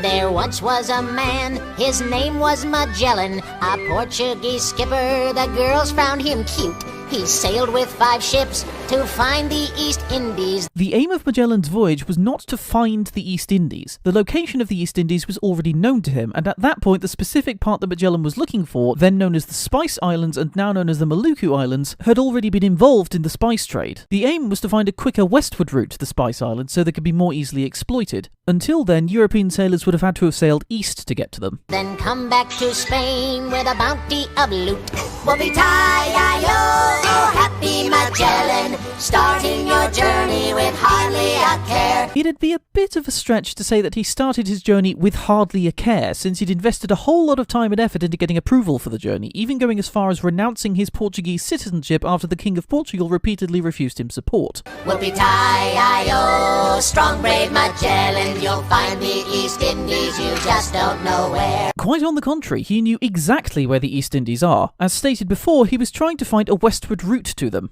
There once was a man, his name was Magellan, a Portuguese skipper. The girls found him cute. He sailed with 5 ships to find the East Indies. The aim of Magellan's voyage was not to find the East Indies. The location of the East Indies was already known to him, and at that point the specific part that Magellan was looking for, then known as the Spice Islands and now known as the Maluku Islands, had already been involved in the spice trade. The aim was to find a quicker westward route to the Spice Islands so they could be more easily exploited. Until then, European sailors would have had to have sailed east to get to them. Then come back to Spain with a bounty of loot. Whoopee-tie-I-O, oh happy Magellan, starting your journey with hardly a care. It'd be a bit of a stretch to say that he started his journey with hardly a care, since he'd invested a whole lot of time and effort into getting approval for the journey, even going as far as renouncing his Portuguese citizenship after the King of Portugal repeatedly refused him support. Whoopee-tie-I-O, strong brave Magellan, you'll find the East Indies, you just don't know where. Quite on the contrary, he knew exactly where the East Indies are. As stated before, he was trying to find a westward route to them.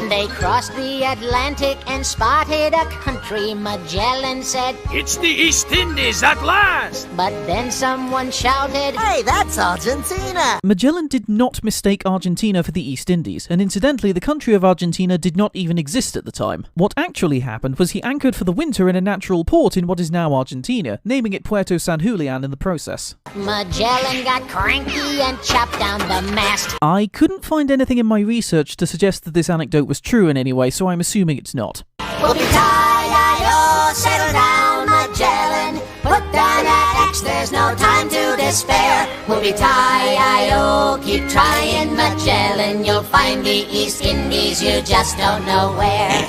They crossed the Atlantic and spotted a country. Magellan said, "It's the East Indies at last!" But then someone shouted, "Hey, that's Argentina!" Magellan did not mistake Argentina for the East Indies, and incidentally, the country of Argentina did not even exist at the time. What actually happened was he anchored for the winter in a natural port in what is now Argentina, naming it Puerto San Julian in the process. Magellan got cranky and chopped down the mast. I couldn't find anything in my research to suggest that this anecdote was true in any way, so I'm assuming it's not. Whoopee-tie-I-O, settle down, Magellan. Put down that axe, there's no time to despair. Whoopee-tie-I-O, keep trying, Magellan. You'll find the East Indies, you just don't know where.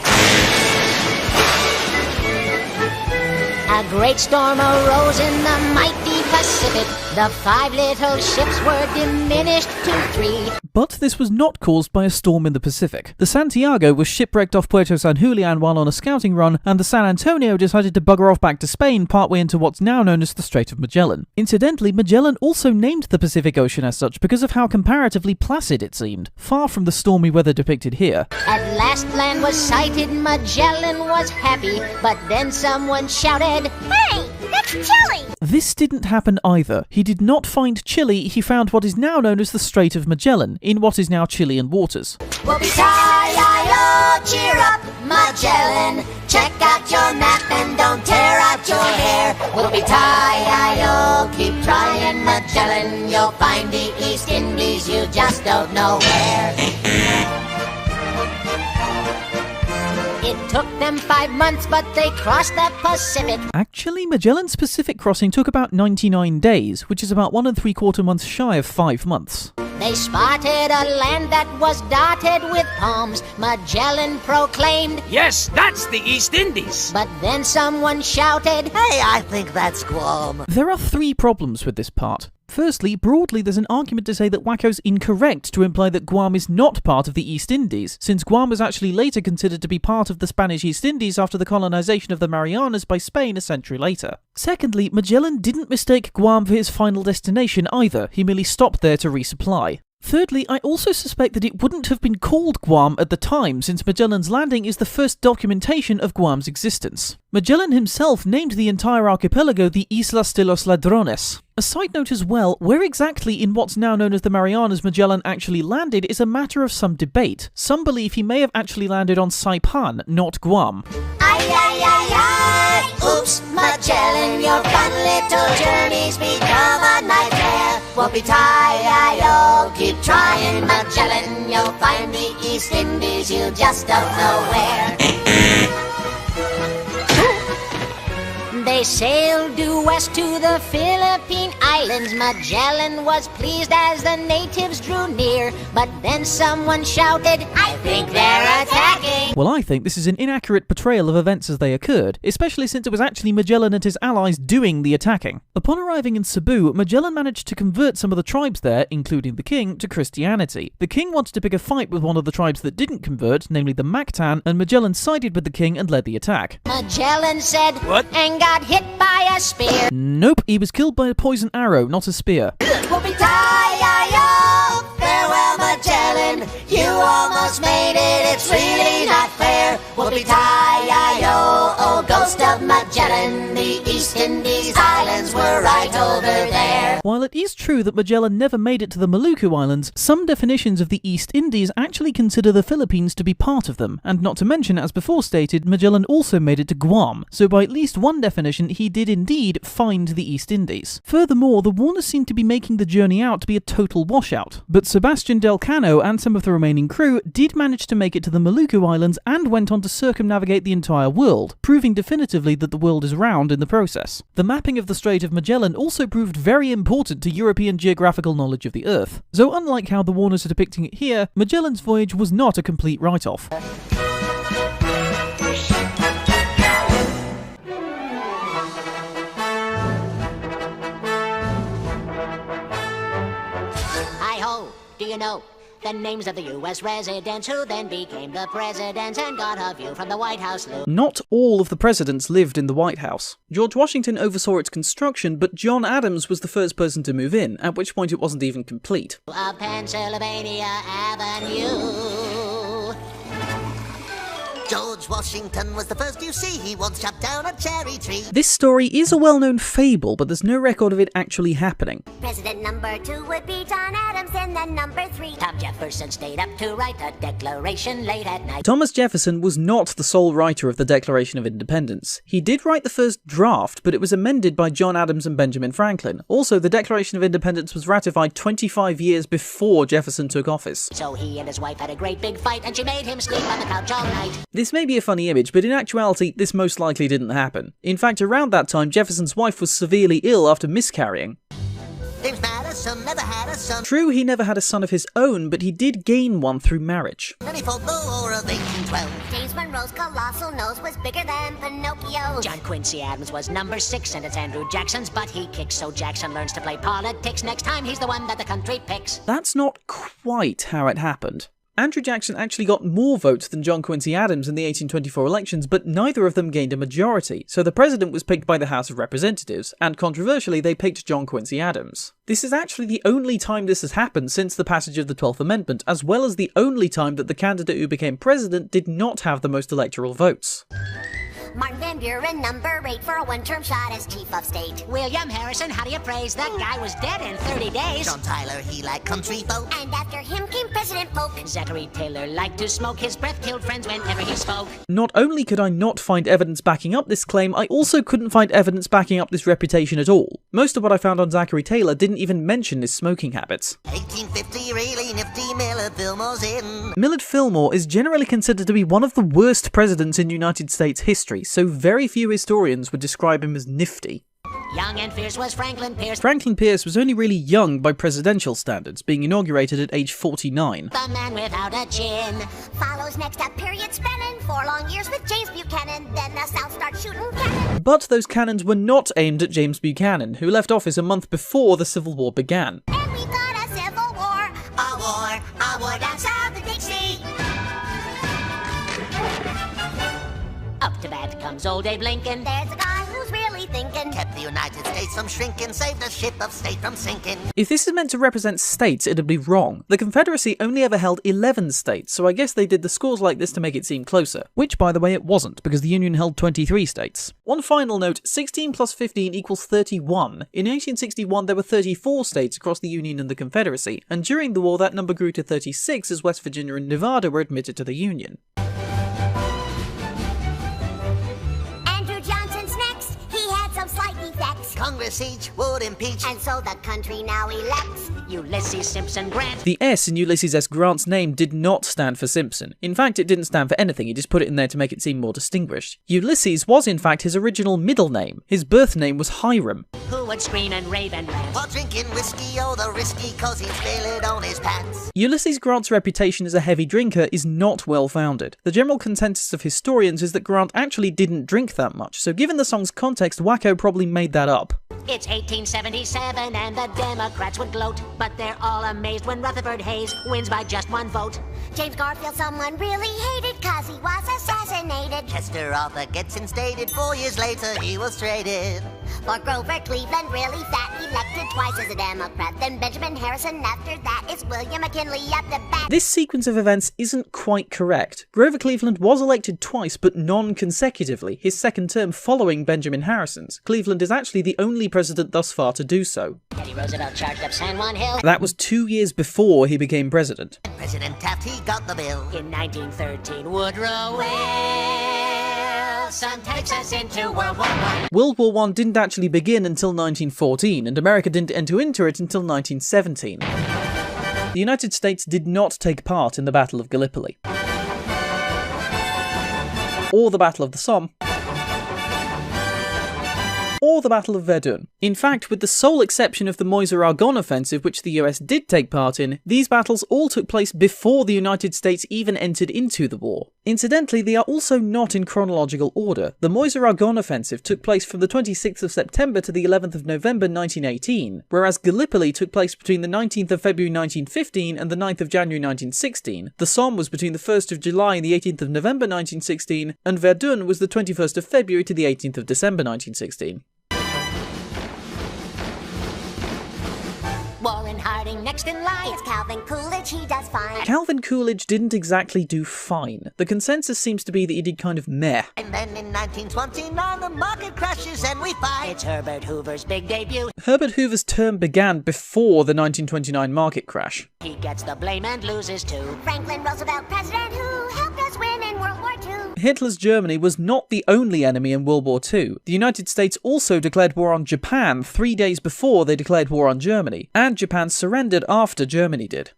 A great storm arose in the mighty Pacific. The 5 little ships were diminished to 3. But this was not caused by a storm in the Pacific. The Santiago was shipwrecked off Puerto San Julian while on a scouting run, and the San Antonio decided to bugger off back to Spain partway into what's now known as the Strait of Magellan. Incidentally, Magellan also named the Pacific Ocean as such because of how comparatively placid it seemed, far from the stormy weather depicted here. At last land was sighted, Magellan was happy, but then someone shouted, "Hey, that's Chile!" This didn't happen either. He did not find Chile, he found what is now known as the Strait of Magellan, in what is now Chilean waters. Whoopee-tie-I-O, cheer up, Magellan. Check out your map and don't tear out your hair. Whoopee-tie-I-O, keep trying, Magellan. You'll find the East Indies, you just don't know where. It took them 5 months, but they crossed the Pacific. Actually, Magellan's Pacific crossing took about 99 days, which is about 1 3/4 months shy of 5 months. They spotted a land that was dotted with palms. Magellan proclaimed, "Yes, that's the East Indies!" but then someone shouted, "Hey, I think that's Guam." There are 3 problems with this part. Firstly, broadly, there's an argument to say that Wacko's incorrect to imply that Guam is not part of the East Indies, since Guam was actually later considered to be part of the Spanish East Indies after the colonization of the Marianas by Spain a century later. Secondly, Magellan didn't mistake Guam for his final destination either, he merely stopped there to resupply. Thirdly, I also suspect that it wouldn't have been called Guam at the time, since Magellan's landing is the first documentation of Guam's existence. Magellan himself named the entire archipelago the Islas de los Ladrones. A side note as well, where exactly in what's now known as the Marianas Magellan actually landed is a matter of some debate. Some believe he may have actually landed on Saipan, not Guam. "Ay, ay, ay, ay, oops, Magellan, your fun little journey's become a nightmare. Whoopee-tie-I-O, keep trying, Magellan, you'll find the East Indies, you just don't know where." They sailed due west to the Philippine Islands. Magellan was pleased as the natives drew near, but then someone shouted, "I think they're attacking!" Well, I think this is an inaccurate portrayal of events as they occurred, especially since it was actually Magellan and his allies doing the attacking. Upon arriving in Cebu, Magellan managed to convert some of the tribes there, including the king, to Christianity. The king wanted to pick a fight with one of the tribes that didn't convert, namely the Mactan, and Magellan sided with the king and led the attack. Magellan said, "What?" and got hit by a spear. Nope, he was killed by a poison arrow, not a spear. Whoopee-tie-I-O, farewell, Magellan, you almost made it, it's really not fair. Whoopee-tie-I-O, oh, go Magellan. The East Indies Islands were right over there. While it is true that Magellan never made it to the Maluku Islands, some definitions of the East Indies actually consider the Philippines to be part of them, and not to mention, as before stated, Magellan also made it to Guam, so by at least one definition he did indeed find the East Indies. Furthermore, the Warners seem to be making the journey out to be a total washout, but Sebastian Del Cano and some of the remaining crew did manage to make it to the Maluku Islands and went on to circumnavigate the entire world, proving definitively that the world is round in the process. The mapping of the Strait of Magellan also proved very important to European geographical knowledge of the Earth. So unlike how the Warners are depicting it here, Magellan's voyage was not a complete write-off. Hi-ho, do you know the names of the U.S. residents who then became the presidents and got a view from the White House? Not all of the presidents lived in the White House. George Washington oversaw its construction, but John Adams was the first person to move in, at which point it wasn't even complete. Of Pennsylvania Avenue. George Washington was the first you see. He once chopped down a cherry tree. This story is a well-known fable, but there's no record of it actually happening. President number 2 would be John Adams, and then number 3. Tom Jefferson stayed up to write a declaration late at night. Thomas Jefferson was not the sole writer of the Declaration of Independence. He did write the first draft, but it was amended by John Adams and Benjamin Franklin. Also, the Declaration of Independence was ratified 25 years before Jefferson took office. So he and his wife had a great big fight, and she made him sleep on the couch all night. This may be a funny image, but in actuality, this most likely didn't happen. In fact, around that time, Jefferson's wife was severely ill after miscarrying. James Madison never had a son. True, he never had a son of his own, but he did gain one through marriage. Then he fought the War of 1812. James Monroe's colossal nose was bigger than Pinocchio's. John Quincy Adams was number 6, and it's Andrew Jackson's butt he kicks, so Jackson learns to play politics. Next time, he's the one that the country picks. That's not quite how it happened. Andrew Jackson actually got more votes than John Quincy Adams in the 1824 elections, but neither of them gained a majority, so the president was picked by the House of Representatives, and controversially they picked John Quincy Adams. This is actually the only time this has happened since the passage of the 12th Amendment, as well as the only time that the candidate who became president did not have the most electoral votes. Martin Van Buren, number 8 for a one-term shot as chief of state. William Harrison, how do you praise? That guy was dead in 30 days. John Tyler, he liked country folk. And after him came President Polk. Zachary Taylor liked to smoke. His breath killed friends whenever he spoke. Not only could I not find evidence backing up this claim, I also couldn't find evidence backing up this reputation at all. Most of what I found on Zachary Taylor didn't even mention his smoking habits. 1850, really nifty, Millard Fillmore's in. Millard Fillmore is generally considered to be one of the worst presidents in United States history, so very few historians would describe him as nifty. Young and fierce was Franklin Pierce. Franklin Pierce was only really young by presidential standards, being inaugurated at age 49. The man without a chin. Follows next a period spanning 4 long years with James Buchanan. Then the South starts shooting cannon. But those cannons were not aimed at James Buchanan, who left office a month before the Civil War began. And we got a civil war. A war down south of Dixie. Up to bat comes old Abe Lincoln. There's a guy who's really thinking. Kept the United States from shrinking, saved the ship of state from sinking. If this is meant to represent states, it'd be wrong. The Confederacy only ever held 11 states, so I guess they did the scores like this to make it seem closer. Which, by the way, it wasn't, because the Union held 23 states. One final note, 16 plus 15 equals 31. In 1861, there were 34 states across the Union and the Confederacy, and during the war that number grew to 36 as West Virginia and Nevada were admitted to the Union. Congress each would impeach. And so the country now elects Ulysses Simpson Grant. The S in Ulysses S. Grant's name did not stand for Simpson. In fact, it didn't stand for anything, he just put it in there to make it seem more distinguished. Ulysses was in fact his original middle name. His birth name was Hiram. Who would scream and rave and rant? While drinking whiskey, oh the risky, cause he'd spill it on his pants. Ulysses Grant's reputation as a heavy drinker is not well founded. The general consensus of historians is that Grant actually didn't drink that much, so given the song's context, Wacko probably made that up. It's 1877 and the Democrats would gloat, but they're all amazed when Rutherford Hayes wins by just 1 vote. James Garfield someone really hated cause he was assassinated. Chester Arthur gets instated, 4 years later he was traded. For Grover Cleveland, really fat, elected twice as a Democrat. Then Benjamin Harrison, after that is William McKinley at the back. This sequence of events isn't quite correct. Grover Cleveland was elected twice, but non-consecutively, his second term following Benjamin Harrison's. Cleveland is actually the only president thus far to do so. Teddy Roosevelt charged up San Juan Hill. That was 2 years before he became president. President Taft, he got the bill. In 1913, Woodrow Wilson takes us into World War I. World War I didn't actually begin until 1914, and America didn't enter into it until 1917. The United States did not take part in the Battle of Gallipoli, or the Battle of the Somme, or the Battle of Verdun. In fact, with the sole exception of the Meuse-Argonne offensive, which the US did take part in, these battles all took place before the United States even entered into the war. Incidentally, they are also not in chronological order. The Meuse-Argonne offensive took place from the 26th of September to the 11th of November 1918, whereas Gallipoli took place between the 19th of February 1915 and the 9th of January 1916. The Somme was between the 1st of July and the 18th of November 1916, and Verdun was the 21st of February to the 18th of December 1916. Warren Harding next in line. It's Calvin Coolidge, he does fine. Calvin Coolidge didn't exactly do fine. The consensus seems to be that he did kind of meh. And then in 1929, the market crashes and we fight. It's Herbert Hoover's big debut. Herbert Hoover's term began before the 1929 market crash. He gets the blame and loses too. Franklin Roosevelt, president who helped us win in World War II. Hitler's Germany was not the only enemy in World War II. The United States also declared war on Japan 3 days before they declared war on Germany, and Japan surrendered after Germany did.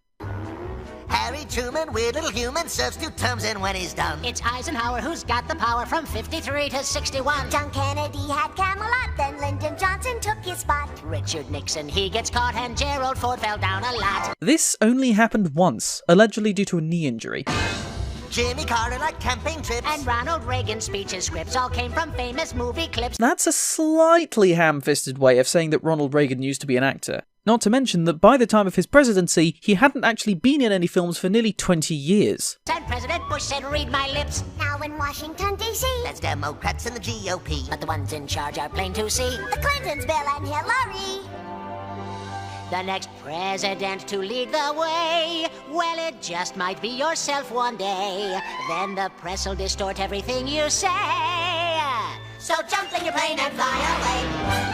Harry Truman, weird little human, serves 2 terms and when he's done. It's Eisenhower who's got the power from 53 to 61. John Kennedy had Camelot, then Lyndon Johnson took his spot. Richard Nixon, he gets caught, and Gerald Ford fell down a lot. This only happened once, allegedly due to a knee injury. Jimmy Carter like camping trips. And Ronald Reagan's speeches, scripts all came from famous movie clips. That's a slightly ham-fisted way of saying that Ronald Reagan used to be an actor. Not to mention that by the time of his presidency, he hadn't actually been in any films for nearly 20 years. And President Bush said, read my lips. Now in Washington, D.C. That's Democrats and the GOP. But the ones in charge are plain to see. The Clintons, Bill and Hillary. The next president to lead the way, well, it just might be yourself one day. Then the press will distort everything you say. So jump in your plane and fly away.